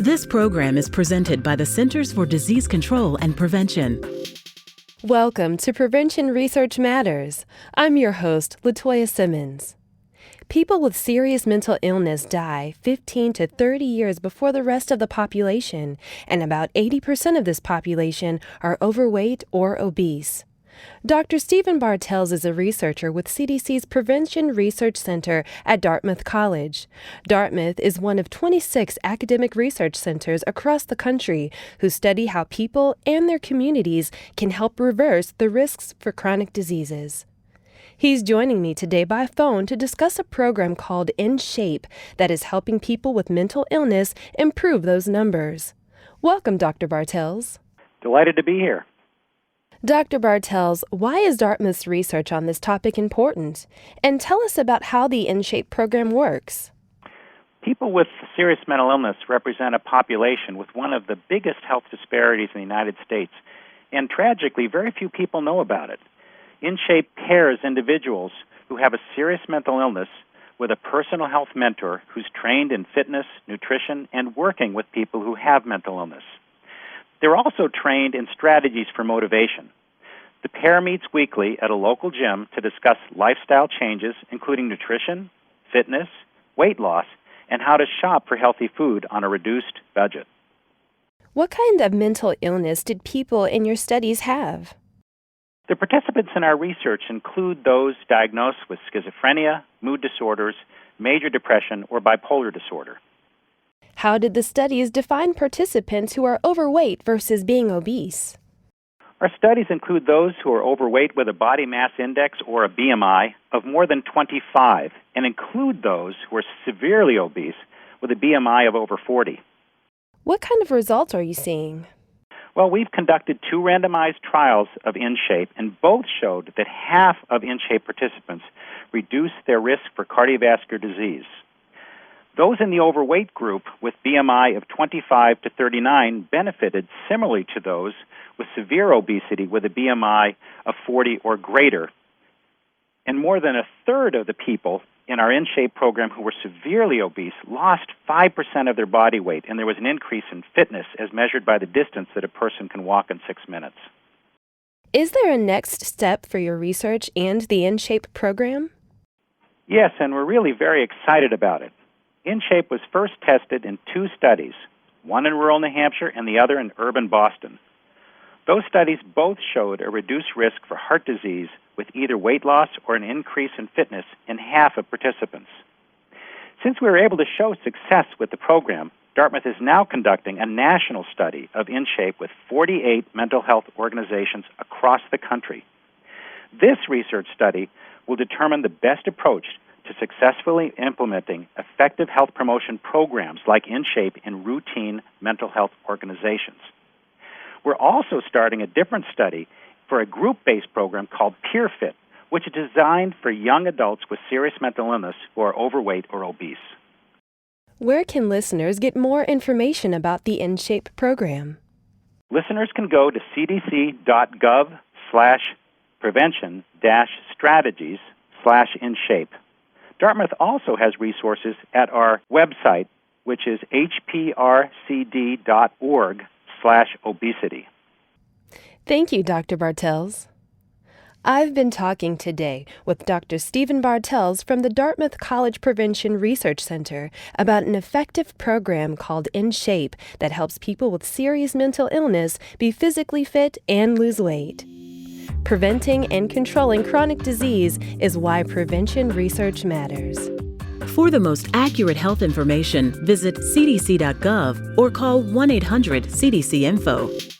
This program is presented by the Centers for Disease Control and Prevention. Welcome to Prevention Research Matters. I'm your host, Latoya Simmons. People with serious mental illness die 15 to 30 years before the rest of the population, and about 80% of this population are overweight or obese. Dr. Stephen Bartels is a researcher with CDC's Prevention Research Center at Dartmouth College. Dartmouth is one of 26 academic research centers across the country who study how people and their communities can help reverse the risks for chronic diseases. He's joining me today by phone to discuss a program called In Shape that is helping people with mental illness improve those numbers. Welcome, Dr. Bartels. Delighted to be here. Dr. Bartels, why is Dartmouth's research on this topic important? And tell us about how the In Shape program works. People with serious mental illness represent a population with one of the biggest health disparities in the United States, and tragically, very few people know about it. In Shape pairs individuals who have a serious mental illness with a personal health mentor who's trained in fitness, nutrition, and working with people who have mental illness. They're also trained in strategies for motivation. The pair meets weekly at a local gym to discuss lifestyle changes, including nutrition, fitness, weight loss, and how to shop for healthy food on a reduced budget. What kind of mental illness did people in your studies have? The participants in our research include those diagnosed with schizophrenia, mood disorders, major depression, or bipolar disorder. How did the studies define participants who are overweight versus being obese? Our studies include those who are overweight with a body mass index or a BMI of more than 25 and include those who are severely obese with a BMI of over 40. What kind of results are you seeing? Well, we've conducted 2 randomized trials of In Shape, and both showed that half of In Shape participants reduced their risk for cardiovascular disease. Those in the overweight group with BMI of 25 to 39 benefited similarly to those with severe obesity with a BMI of 40 or greater. And more than a third of the people in our In Shape program who were severely obese lost 5% of their body weight, and there was an increase in fitness as measured by the distance that a person can walk in 6 minutes. Is there a next step for your research and the In Shape program? Yes, and we're really very excited about it. In Shape was first tested in 2 studies, one in rural New Hampshire and the other in urban Boston. Those studies both showed a reduced risk for heart disease with either weight loss or an increase in fitness in half of participants. Since we were able to show success with the program, Dartmouth is now conducting a national study of In Shape with 48 mental health organizations across the country. This research study will determine the best approach to successfully implementing effective health promotion programs like In Shape in routine mental health organizations. We're also starting a different study for a group-based program called PeerFit, which is designed for young adults with serious mental illness who are overweight or obese. Where can listeners get more information about the In Shape program? Listeners can go to cdc.gov/prevention-strategies/InShape. Dartmouth also has resources at our website, which is hprcd.org/obesity. Thank you, Dr. Bartels. I've been talking today with Dr. Stephen Bartels from the Dartmouth College Prevention Research Center about an effective program called In Shape that helps people with serious mental illness be physically fit and lose weight. Preventing and controlling chronic disease is why prevention research matters. For the most accurate health information, visit cdc.gov or call 1-800-CDC-INFO.